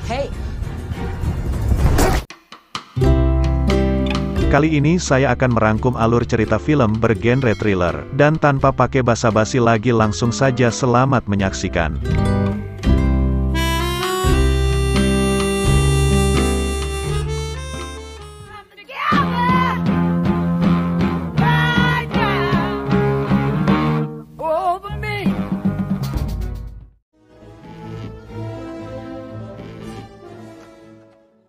Hey. Kali ini saya akan merangkum alur cerita film bergenre thriller, dan tanpa pakai basa-basi lagi langsung saja selamat menyaksikan.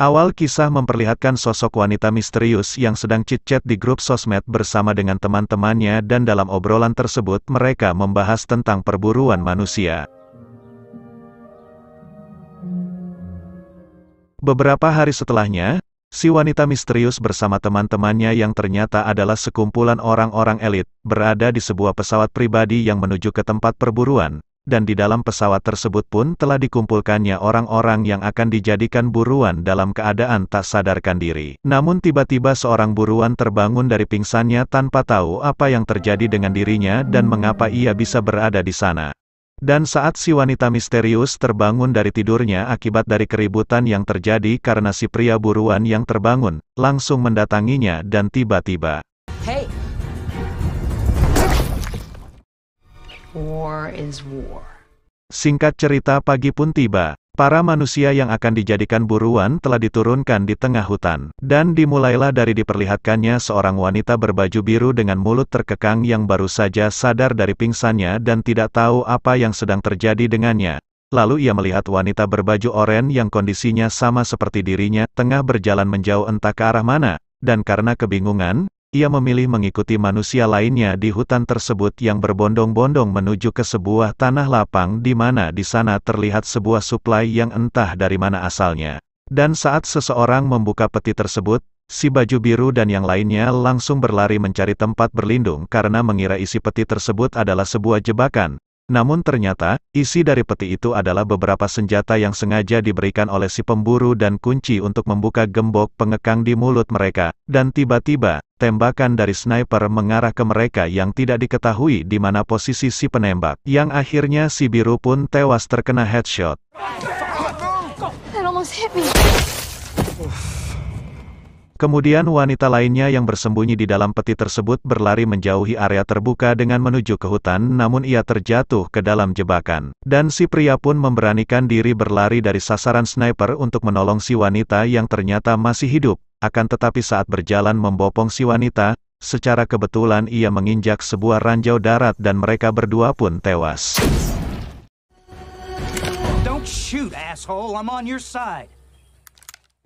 Awal kisah memperlihatkan sosok wanita misterius yang sedang chit-chat di grup sosmed bersama dengan teman-temannya, dan dalam obrolan tersebut mereka membahas tentang perburuan manusia. Beberapa hari setelahnya, si wanita misterius bersama teman-temannya yang ternyata adalah sekumpulan orang-orang elit, berada di sebuah pesawat pribadi yang menuju ke tempat perburuan. Dan di dalam pesawat tersebut pun telah dikumpulkannya orang-orang yang akan dijadikan buruan dalam keadaan tak sadarkan diri. Namun tiba-tiba seorang buruan terbangun dari pingsannya tanpa tahu apa yang terjadi dengan dirinya dan mengapa ia bisa berada di sana. Dan saat si wanita misterius terbangun dari tidurnya akibat dari keributan yang terjadi karena si pria buruan yang terbangun, langsung mendatanginya dan tiba-tiba, Hey. War is war. Singkat cerita, pagi pun tiba. Para manusia yang akan dijadikan buruan telah diturunkan di tengah hutan. Dan dimulailah dari diperlihatkannya seorang wanita berbaju biru dengan mulut terkekang yang baru saja sadar dari pingsannya dan tidak tahu apa yang sedang terjadi dengannya. Lalu ia melihat wanita berbaju oranye yang kondisinya sama seperti dirinya, tengah berjalan menjauh entah ke arah mana. Dan karena kebingungan, ia memilih mengikuti manusia lainnya di hutan tersebut yang berbondong-bondong menuju ke sebuah tanah lapang di mana di sana terlihat sebuah suplai yang entah dari mana asalnya. Dan saat seseorang membuka peti tersebut, si baju biru dan yang lainnya langsung berlari mencari tempat berlindung karena mengira isi peti tersebut adalah sebuah jebakan. Namun ternyata, isi dari peti itu adalah beberapa senjata yang sengaja diberikan oleh si pemburu dan kunci untuk membuka gembok pengekang di mulut mereka. Dan tiba-tiba, tembakan dari sniper mengarah ke mereka yang tidak diketahui di mana posisi si penembak. Yang akhirnya si biru pun tewas terkena headshot. That almost hit me. Kemudian wanita lainnya yang bersembunyi di dalam peti tersebut berlari menjauhi area terbuka dengan menuju ke hutan, namun ia terjatuh ke dalam jebakan. Dan si pria pun memberanikan diri berlari dari sasaran sniper untuk menolong si wanita yang ternyata masih hidup. Akan tetapi saat berjalan membopong si wanita, secara kebetulan ia menginjak sebuah ranjau darat dan mereka berdua pun tewas. Don't shoot, asshole. I'm on your side.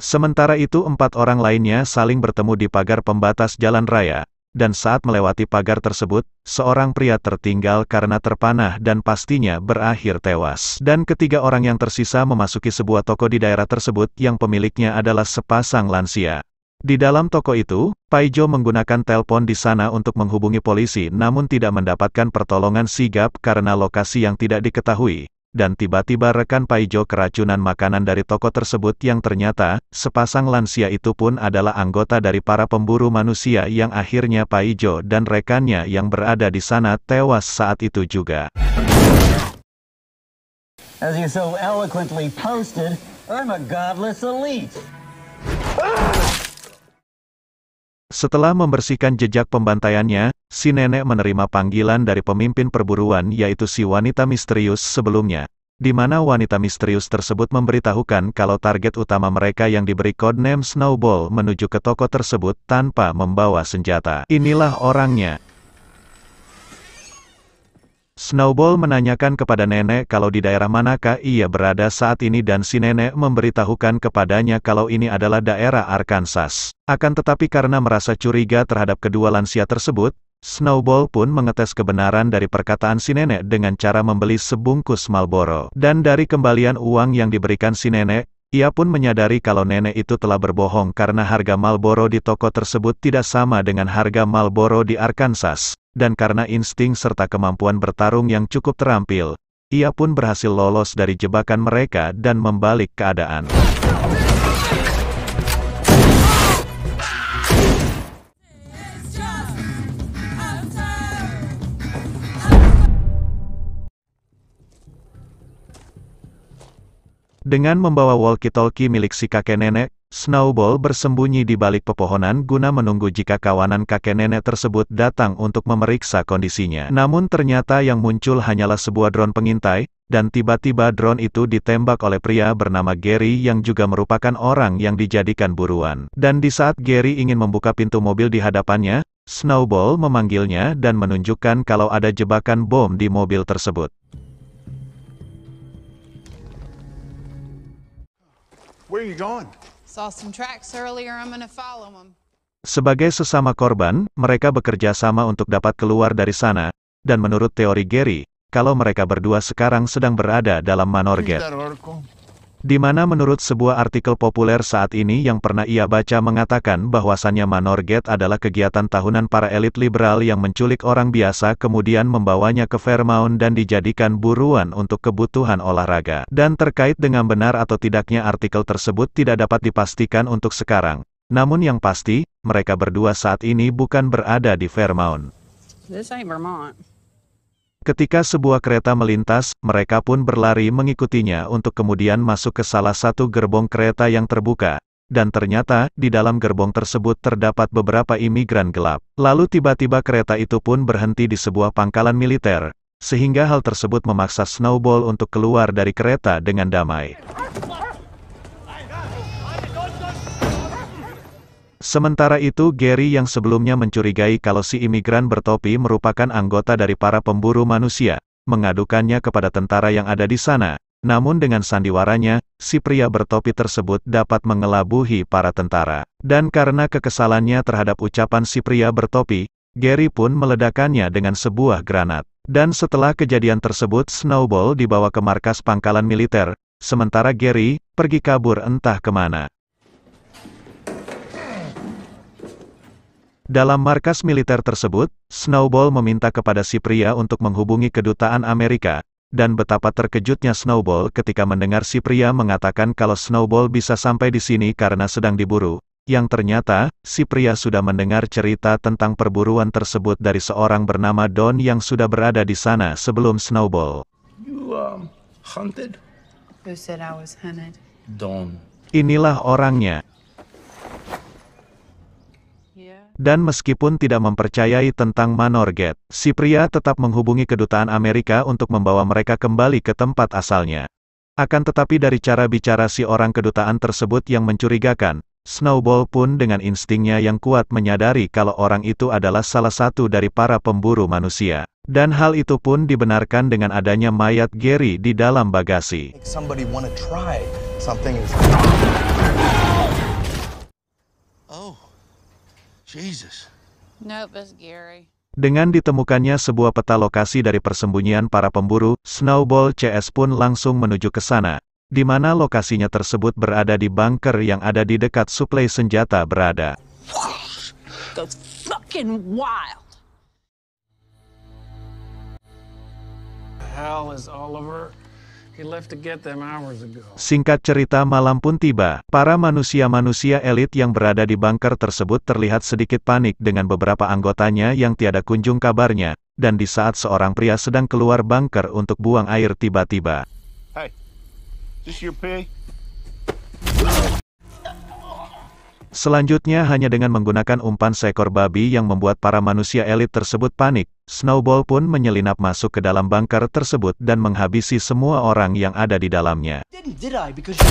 Sementara itu 4 orang lainnya saling bertemu di pagar pembatas jalan raya, dan saat melewati pagar tersebut, seorang pria tertinggal karena terpanah dan pastinya berakhir tewas. Dan ketiga orang yang tersisa memasuki sebuah toko di daerah tersebut yang pemiliknya adalah sepasang lansia. Di dalam toko itu, Paijo menggunakan telepon di sana untuk menghubungi polisi namun tidak mendapatkan pertolongan sigap karena lokasi yang tidak diketahui. Dan tiba-tiba rekan Paijo keracunan makanan dari toko tersebut yang ternyata, sepasang lansia itu pun adalah anggota dari para pemburu manusia yang akhirnya Paijo dan rekannya yang berada di sana tewas saat itu juga. As you so eloquently posted, I'm a godless elite. Setelah membersihkan jejak pembantaiannya, si nenek menerima panggilan dari pemimpin perburuan yaitu si wanita misterius sebelumnya. Di mana wanita misterius tersebut memberitahukan kalau target utama mereka yang diberi codename Snowball menuju ke toko tersebut tanpa membawa senjata. Inilah orangnya. Snowball menanyakan kepada nenek kalau di daerah manakah ia berada saat ini dan si nenek memberitahukan kepadanya kalau ini adalah daerah Arkansas. Akan tetapi karena merasa curiga terhadap kedua lansia tersebut, Snowball pun mengetes kebenaran dari perkataan si nenek dengan cara membeli sebungkus Marlboro. Dan dari kembalian uang yang diberikan si nenek, ia pun menyadari kalau nenek itu telah berbohong karena harga Marlboro di toko tersebut tidak sama dengan harga Marlboro di Arkansas. Dan karena insting serta kemampuan bertarung yang cukup terampil, ia pun berhasil lolos dari jebakan mereka dan membalik keadaan. Dengan membawa walkie-talkie milik si kakek nenek, Snowball bersembunyi di balik pepohonan guna menunggu jika kawanan kakek nenek tersebut datang untuk memeriksa kondisinya. Namun ternyata yang muncul hanyalah sebuah drone pengintai, dan tiba-tiba drone itu ditembak oleh pria bernama Gary yang juga merupakan orang yang dijadikan buruan. Dan di saat Gary ingin membuka pintu mobil di hadapannya, Snowball memanggilnya dan menunjukkan kalau ada jebakan bom di mobil tersebut. Where are you going? Saw some tracks earlier, I'm gonna follow them. Sebagai sesama korban, mereka bekerja sama untuk dapat keluar dari sana, dan menurut teori Gary, kalau mereka berdua sekarang sedang berada dalam Manor Read Gate. that article. Di mana menurut sebuah artikel populer saat ini yang pernah ia baca mengatakan bahwasannya Manor Gate adalah kegiatan tahunan para elit liberal yang menculik orang biasa kemudian membawanya ke Fairmount dan dijadikan buruan untuk kebutuhan olahraga. Dan terkait dengan benar atau tidaknya artikel tersebut tidak dapat dipastikan untuk sekarang. Namun yang pasti, mereka berdua saat ini bukan berada di Fairmount. This ain't Vermont. Ketika sebuah kereta melintas, mereka pun berlari mengikutinya untuk kemudian masuk ke salah satu gerbong kereta yang terbuka. Dan ternyata, di dalam gerbong tersebut terdapat beberapa imigran gelap. Lalu tiba-tiba kereta itu pun berhenti di sebuah pangkalan militer, sehingga hal tersebut memaksa Snowball untuk keluar dari kereta dengan damai. Sementara itu Gary yang sebelumnya mencurigai kalau si imigran bertopi merupakan anggota dari para pemburu manusia, mengadukannya kepada tentara yang ada di sana. Namun dengan sandiwaranya, si pria bertopi tersebut dapat mengelabuhi para tentara. Dan karena kekesalannya terhadap ucapan si pria bertopi, Gary pun meledakannya dengan sebuah granat. Dan setelah kejadian tersebut Snowball dibawa ke markas pangkalan militer, sementara Gary pergi kabur entah kemana. Dalam markas militer tersebut, Snowball meminta kepada si pria untuk menghubungi kedutaan Amerika, dan betapa terkejutnya Snowball ketika mendengar si pria mengatakan kalau Snowball bisa sampai di sini karena sedang diburu, yang ternyata, si pria sudah mendengar cerita tentang perburuan tersebut dari seorang bernama Don yang sudah berada di sana sebelum Snowball. You, hunted? Who said I was hunted? Dawn. Inilah orangnya. Yeah. Dan meskipun tidak mempercayai tentang Manor Gate, si pria tetap menghubungi kedutaan Amerika untuk membawa mereka kembali ke tempat asalnya. Akan tetapi dari cara bicara si orang kedutaan tersebut yang mencurigakan, Snowball pun dengan instingnya yang kuat menyadari kalau orang itu adalah salah satu dari para pemburu manusia. Dan hal itu pun dibenarkan dengan adanya mayat Gary di dalam bagasi. Somebody want to try something. Oh, Jesus. Nope, that's Gary. Dengan ditemukannya sebuah peta lokasi dari persembunyian para pemburu, Snowball CS pun langsung menuju ke sana, di mana lokasinya tersebut berada di bunker yang ada di dekat suplai senjata berada. Goes fucking wild. Hell is Oliver. He left to get them hours ago. Singkat cerita malam pun tiba, para manusia-manusia elit yang berada di bunker tersebut terlihat sedikit panik dengan beberapa anggotanya yang tiada kunjung kabarnya, dan di saat seorang pria sedang keluar bunker untuk buang air tiba-tiba. Hey, is this your pee? Selanjutnya hanya dengan menggunakan umpan seekor babi yang membuat para manusia elit tersebut panik, Snowball pun menyelinap masuk ke dalam bunker tersebut dan menghabisi semua orang yang ada di dalamnya. Did I? Because you...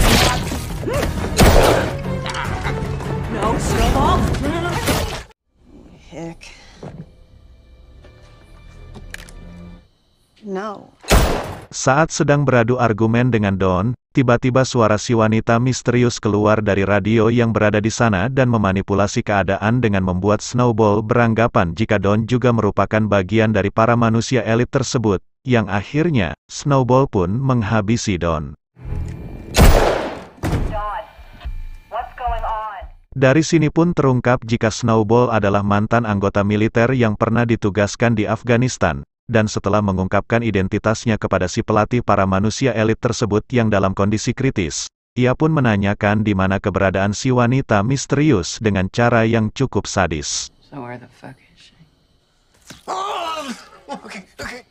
No, Snowball. Heck. No. Saat sedang beradu argumen dengan Don, tiba-tiba suara si wanita misterius keluar dari radio yang berada di sana dan memanipulasi keadaan dengan membuat Snowball beranggapan jika Don juga merupakan bagian dari para manusia elit tersebut, yang akhirnya, Snowball pun menghabisi Don. Dari sini pun terungkap jika Snowball adalah mantan anggota militer yang pernah ditugaskan di Afghanistan. Dan setelah mengungkapkan identitasnya kepada si pelatih para manusia elit tersebut yang dalam kondisi kritis, ia pun menanyakan di mana keberadaan si wanita misterius dengan cara yang cukup sadis. So where the fuck is she? Oh, okay. Hey.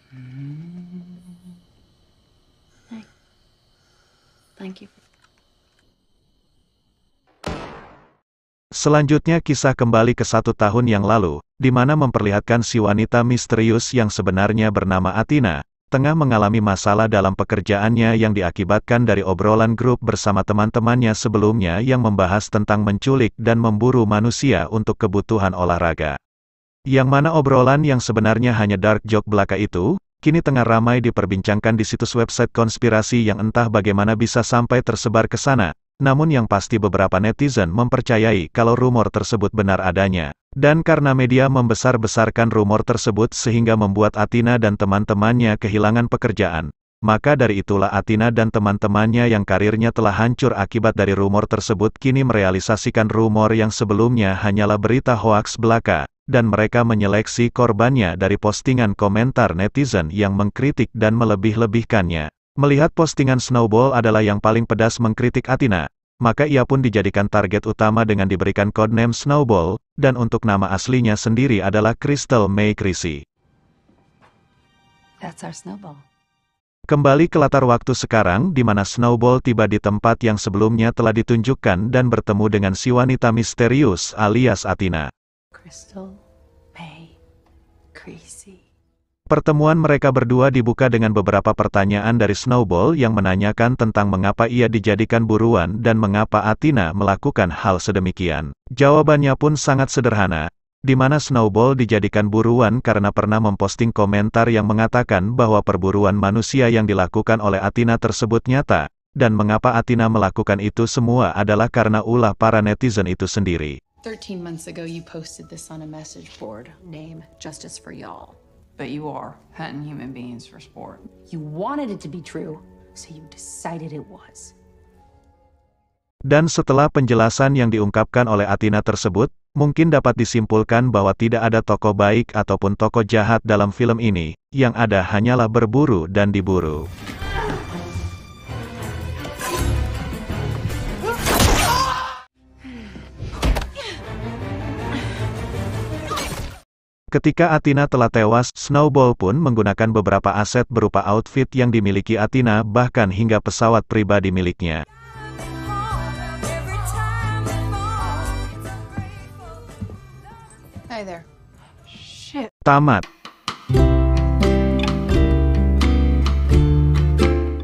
Thank you. Selanjutnya kisah kembali ke 1 tahun yang lalu, di mana memperlihatkan si wanita misterius yang sebenarnya bernama Athena, tengah mengalami masalah dalam pekerjaannya yang diakibatkan dari obrolan grup bersama teman-temannya sebelumnya yang membahas tentang menculik dan memburu manusia untuk kebutuhan olahraga. Yang mana obrolan yang sebenarnya hanya dark joke belaka itu, kini tengah ramai diperbincangkan di situs website konspirasi yang entah bagaimana bisa sampai tersebar ke sana. Namun yang pasti beberapa netizen mempercayai kalau rumor tersebut benar adanya. Dan karena media membesar-besarkan rumor tersebut sehingga membuat Athena dan teman-temannya kehilangan pekerjaan. Maka dari itulah Athena dan teman-temannya yang karirnya telah hancur akibat dari rumor tersebut kini merealisasikan rumor yang sebelumnya hanyalah berita hoaks belaka. Dan mereka menyeleksi korbannya dari postingan komentar netizen yang mengkritik dan melebih-lebihkannya. Melihat postingan Snowball adalah yang paling pedas mengkritik Athena, maka ia pun dijadikan target utama dengan diberikan codename Snowball, dan untuk nama aslinya sendiri adalah Crystal May Chrissy. That's our Snowball. Kembali ke latar waktu sekarang di mana Snowball tiba di tempat yang sebelumnya telah ditunjukkan dan bertemu dengan si wanita misterius alias Athena. Crystal May Chrissy. Pertemuan mereka berdua dibuka dengan beberapa pertanyaan dari Snowball yang menanyakan tentang mengapa ia dijadikan buruan dan mengapa Athena melakukan hal sedemikian. Jawabannya pun sangat sederhana, di mana Snowball dijadikan buruan karena pernah memposting komentar yang mengatakan bahwa perburuan manusia yang dilakukan oleh Athena tersebut nyata, dan mengapa Athena melakukan itu semua adalah karena ulah para netizen itu sendiri. 13 months ago, you posted this on a message board. Name Justice for Y'all. But you are hunting human beings for sport. You wanted it to be true, so you decided it was. Dan setelah penjelasan yang diungkapkan oleh Athena tersebut, mungkin dapat disimpulkan bahwa tidak ada tokoh baik ataupun tokoh jahat dalam film ini, yang ada hanyalah berburu dan diburu. Ketika Athena telah tewas, Snowball pun menggunakan beberapa aset berupa outfit yang dimiliki Athena bahkan hingga pesawat pribadi miliknya. Hey there. Shit. Tamat.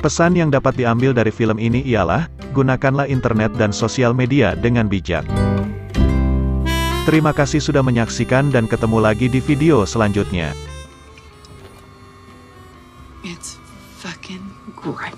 Pesan yang dapat diambil dari film ini ialah, gunakanlah internet dan sosial media dengan bijak. Terima kasih sudah menyaksikan dan ketemu lagi di video selanjutnya. It's fucking great.